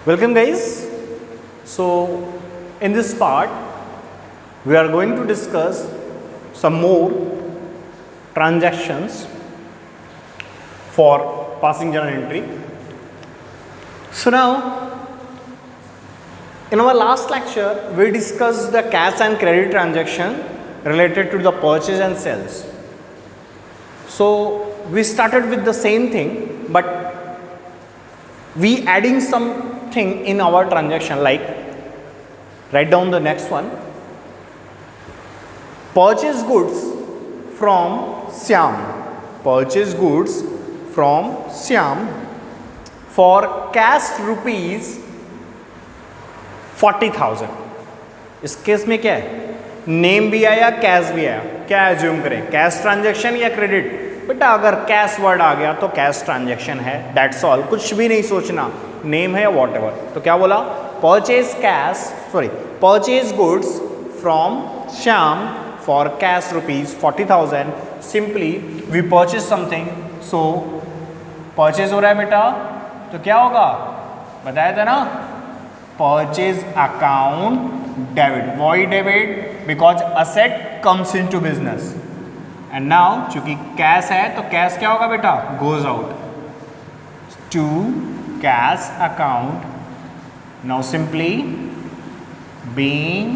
Welcome guys. So in this part we are going to discuss some more transactions for passing journal entry. So now in our last lecture we discussed the cash and credit transaction related to the purchase and sales. So we started with the same thing, but we adding something in our transaction, like write down the next one. Purchase goods from Syam. Purchase goods from Syam for cash rupees 40,000. इस case में क्या है, name भी आया cash भी आया, क्या assume करें, कैश ट्रांजैक्शन या क्रेडिट? बेटा अगर कैश वर्ड आ गया तो कैश ट्रांजैक्शन है, दैट्स ऑल, कुछ भी नहीं सोचना, नेम है या वॉट एवर. तो क्या बोला, purchase goods from Shyam for cash rupees 40,000. Simply we purchase something, so purchase हो रहा है बेटा, तो क्या होगा बताया था ना, purchase account debit. Why debit? Because asset comes into business. And now चूंकि कैश है तो कैश क्या होगा बेटा, goes out to cash account. Now simply being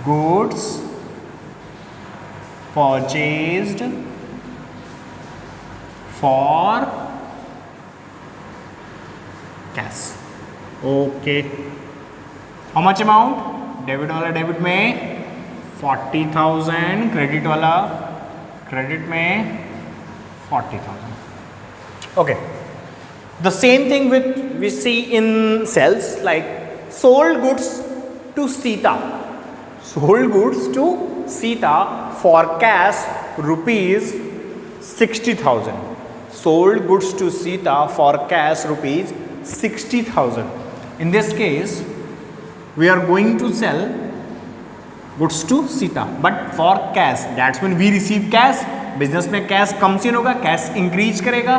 goods purchased for cash. Okay, how much amount, debit वाला debit में 40,000, credit वाला credit में 40,000. Okay, the same thing with we see in sales, like sold goods to Sita. Sold goods to Sita for cash rupees 60,000. Sold goods to Sita for cash rupees 60,000. In this case we are going to sell goods to Sita, but for cash. That's when we receive cash. Business में cash कम scene होगा, cash increase करेगा.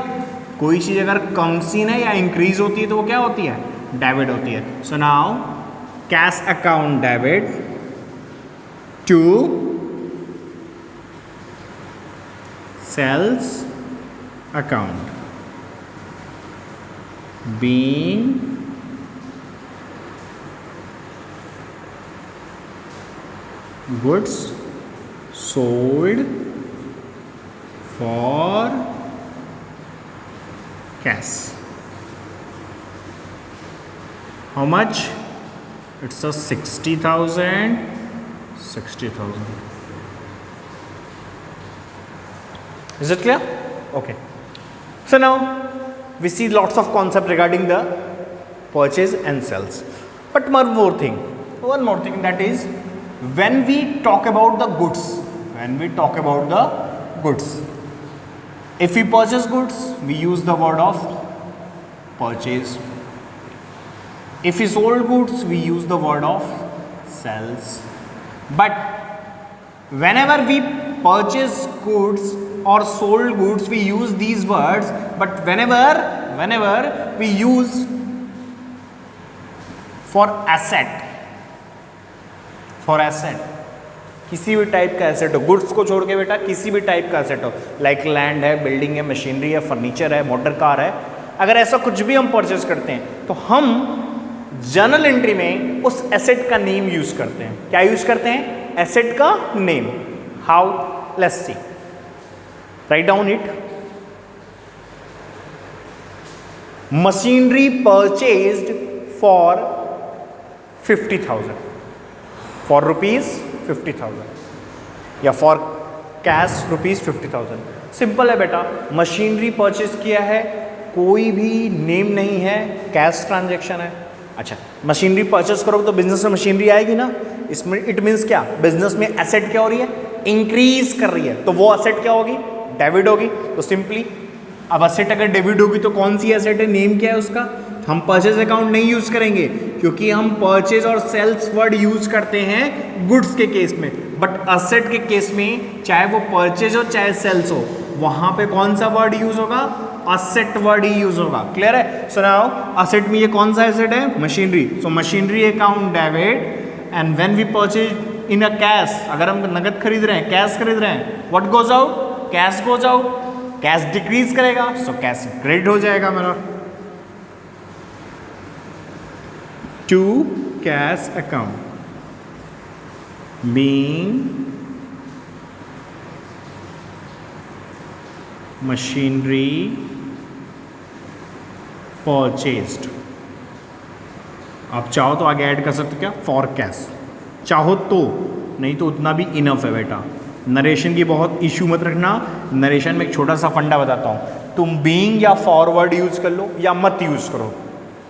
कोई चीज़ अगर कम scene है या increase होती है तो वो क्या होती है, डेबिट होती है. So now cash account debit to sales account being goods sold for cash. How much? It's a 60,000. 60,000. Is it clear? Okay. So now we see lots of concept regarding the purchase and sales. But one more thing, that is, when we talk about the goods, if we purchase goods we use the word of purchase. If we sold goods we use the word of sales. But whenever we purchase goods or sold goods we use these words. But whenever we use for asset, किसी भी type का asset हो, goods को छोड़ के बेटा किसी भी टाइप का एसेट हो, लाइक लैंड है, बिल्डिंग है, मशीनरी है, फर्नीचर है, मोटर कार है, अगर ऐसा कुछ भी हम परचेज करते हैं तो हम जर्नल एंट्री में उस एसेट का नेम यूज करते हैं. क्या यूज करते हैं, एसेट का name. How, let's see, write down it. Machinery purchased for 50,000, for rupees 50,000 या फॉर कैश रुपीज 50,000. सिंपल है बेटा, मशीनरी परचेज किया है, कोई भी नेम नहीं है, कैश ट्रांजैक्शन है. अच्छा, मशीनरी परचेज करोगे तो बिजनेस में मशीनरी आएगी ना, इसमें इट मीन्स क्या, बिजनेस में एसेट क्या हो रही है, इंक्रीज कर रही है, तो वो एसेट क्या होगी, डेबिट होगी. तो सिंपली अब एसेट अगर डेबिट होगी तो कौन सी एसेट है, नेम क्या है उसका. हम परचेज अकाउंट नहीं यूज करेंगे क्योंकि हम परचेज और सेल्स वर्ड यूज करते हैं गुड्स के केस में, बट असेट के केस में चाहे वो परचेज हो चाहे सेल्स हो, वहां पे कौन सा वर्ड यूज होगा, असेट वर्ड ही यूज होगा। क्लियर है? सो नाउ असेट में ये कौन सा एसेट है? Machinery. So machinery account debit and when we purchase in a cash, अगर हम नगद खरीद रहे हैं, कैश खरीद रहे हैं, what goes out? Cash goes out. Cash decrease करेगा, सो कैश क्रेडिट हो जाएगा मेरा to cash account being machinery purchased. आप चाहो तो आगे ऐड कर सकते हो क्या? फॉर कैश, चाहो तो, नहीं तो उतना भी इनफ है बेटा। नरेशन की बहुत इशू मत रखना। नरेशन में एक छोटा सा फंडा बताता हूँ, तुम बीइंग या फॉरवर्ड यूज कर लो या मत यूज करो,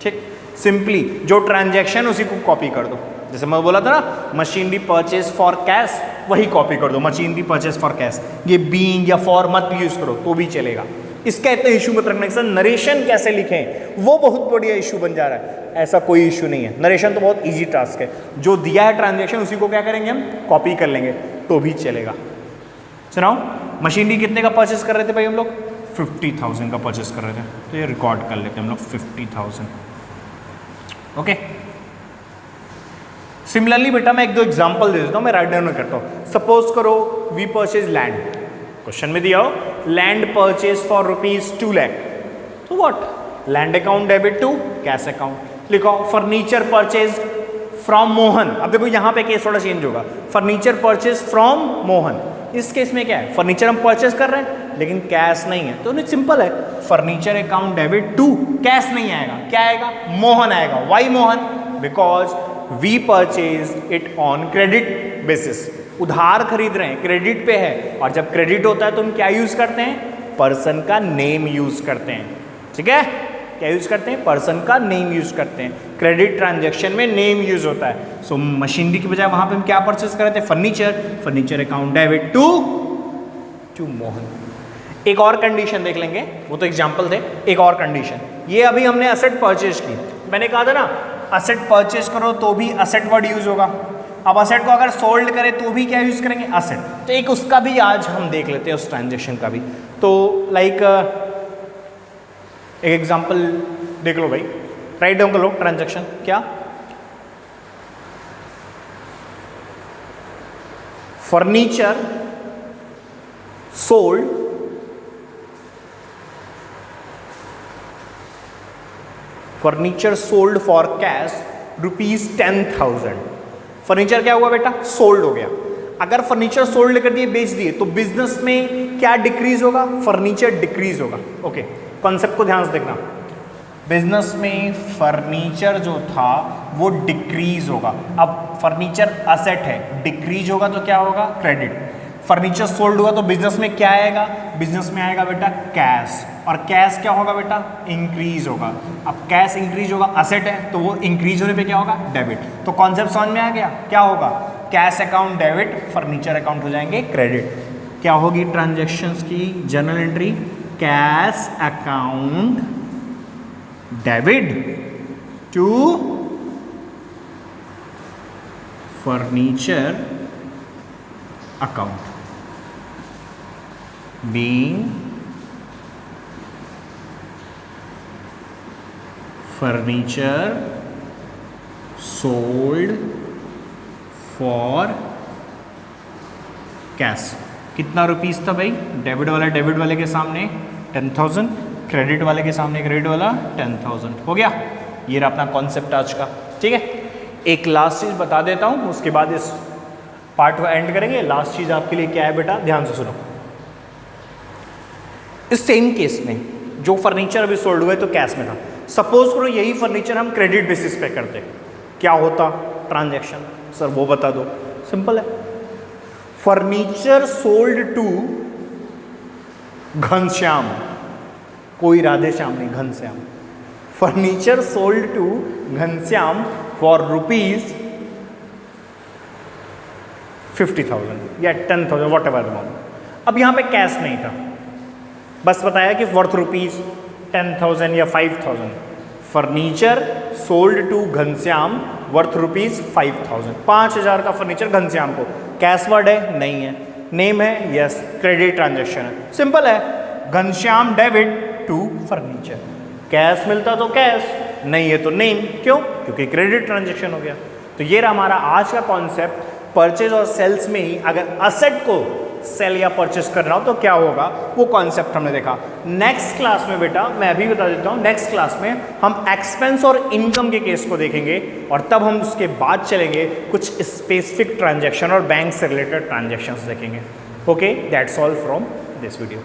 ठीक। सिंपली जो ट्रांजैक्शन उसी को कॉपी कर दो। जैसे मैं बोला था ना, मशीनरी परचेज फॉर कैश, वही कॉपी कर दो, मशीनरी परचेज फॉर कैश। ये बीइंग या फॉर मत यूज करो तो भी चलेगा। इसका इतना इशू मत रखना। सर नरेशन कैसे लिखें, वो बहुत बढ़िया इशू बन जा रहा है। ऐसा कोई इशू नहीं है, नरेशन तो बहुत इजी टास्क है। जो दिया है ट्रांजैक्शन उसी को क्या करेंगे हम? कॉपी कर लेंगे तो भी चलेगा। सुनाओ, मशीनरी कितने का परचेस कर रहे थे भाई हम लोग? 50,000 का परचेस कर रहे थे, तो ये रिकॉर्ड कर लेते हैं हम लोग 50,000। ओके, सिमिलरली बेटा मैं एक दो एग्जांपल दे देता हूँ, मैं राइट डाउन करता हूँ। सपोज करो वी परचेज लैंड, क्वेश्चन में दिया हो लैंड परचेज फॉर ₹2 लाख, तो what? Land account debit to cash account. लिखो फर्नीचर परचेज फ्रॉम मोहन। अब देखो यहाँ पे केस थोड़ा चेंज होगा। फर्नीचर परचेज फ्रॉम मोहन, इस केस में क्या है? फर्नीचर हम परचेज कर रहे हैं लेकिन कैश नहीं है, तो सिंपल है, furniture account debit to cash नहीं आएगा, क्या आएगा? मोहन आएगा। Why Mohan? Because we purchase it on credit basis. उधार खरीद रहे हैं, क्रेडिट पे है, और जब क्रेडिट होता है तो हम क्या यूज करते हैं? पर्सन का नेम यूज करते हैं, ठीक है? क्या यूज करते हैं? पर्सन का नेम यूज करते हैं। क्रेडिट ट्रांजैक्शन में नेम यूज होता है। सो मशीनरी की बजाय वहां पे हम क्या परचेज कर रहे थे? Furniture. Furniture account debit to Mohan. एक और कंडीशन देख लेंगे, वो तो एग्जांपल थे। एक और कंडीशन, ये अभी हमने असेट परचेज की, मैंने कहा था ना असेट परचेज करो तो भी असेट वर्ड यूज होगा। अब असेट को अगर सोल्ड करें तो भी क्या यूज करेंगे? असेट। तो एक उसका भी आज हम देख लेते हैं, उस ट्रांजेक्शन का भी। तो लाइक एक एग्जांपल देख लो भाई, राइट डाउन कर लो ट्रांजेक्शन। क्या? Furniture sold furniture sold for cash ₹10,000। Furniture क्या हुआ बेटा? सोल्ड हो गया। अगर फर्नीचर सोल्ड कर दिए, बेच दिए, तो बिजनेस में क्या डिक्रीज होगा? फर्नीचर डिक्रीज होगा। ओके, कॉन्सेप्ट को ध्यान से देखना। बिजनेस में फर्नीचर जो था वो डिक्रीज होगा। अब फर्नीचर असेट है, डिक्रीज होगा तो क्या होगा? क्रेडिट। फर्नीचर सोल्ड हुआ तो बिजनेस में क्या आएगा? बिजनेस में आएगा बेटा कैश, और कैश क्या होगा बेटा? इंक्रीज होगा। अब कैश इंक्रीज होगा, असेट है तो वो इंक्रीज होने पे क्या होगा? डेबिट। तो कॉन्सेप्ट समझ में आ गया? क्या होगा? Cash account debit, furniture account हो जाएंगे क्रेडिट। क्या होगी ट्रांजैक्शंस की journal entry? Cash account debit to furniture account being furniture sold for cash. कितना रुपीस था भाई? डेबिट वाला डेबिट वाले के सामने 10,000, क्रेडिट वाले के सामने क्रेडिट वाला 10,000। हो गया, ये रहा अपना कॉन्सेप्ट आज का, ठीक है। एक लास्ट चीज बता देता हूं, उसके बाद इस पार्ट को एंड करेंगे। लास्ट चीज आपके लिए क्या है बेटा? ध्यान से सुनो। इस सेम केस में जो फर्नीचर अभी सोल्ड हुआ है तो कैश में था, सपोज करो यही फर्नीचर हम क्रेडिट बेसिस पे करते, क्या होता ट्रांजैक्शन? सर वो बता दो। सिंपल है, फर्नीचर सोल्ड टू घनश्याम, कोई राधे श्याम नहीं, Ghanshyam. Furniture sold to Ghanshyam for ₹50,000 या 10,000, वॉट एवर अमाउंट। अब यहाँ पे कैश नहीं था, बस बताया कि वर्थ ₹10,000 या 5,000। Furniture sold to Ghanshyam worth ₹5,000। 5,000 का फर्नीचर घनश्याम को। कैश वर्ड है? नहीं है। नेम है? यस। क्रेडिट ट्रांजैक्शन है, सिंपल है। Ghanshyam debit to furniture. Cash मिलता तो कैश, नहीं है तो नहीं, क्यों? क्योंकि क्रेडिट ट्रांजेक्शन हो गया। तो ये रहा हमारा आज का कॉन्सेप्ट। परचेज और सेल्स में ही अगर असेट को सेल या परचेज करना हो तो क्या होगा, वो कॉन्सेप्ट हमने देखा। नेक्स्ट क्लास में बेटा मैं अभी बता देता हूँ, नेक्स्ट क्लास में हम एक्सपेंस और इनकम के केस को देखेंगे और तब हम उसके बाद चलेंगे कुछ स्पेसिफिक ट्रांजैक्शन और बैंक से रिलेटेड ट्रांजैक्शंस देखेंगे। Okay, that's all from this video.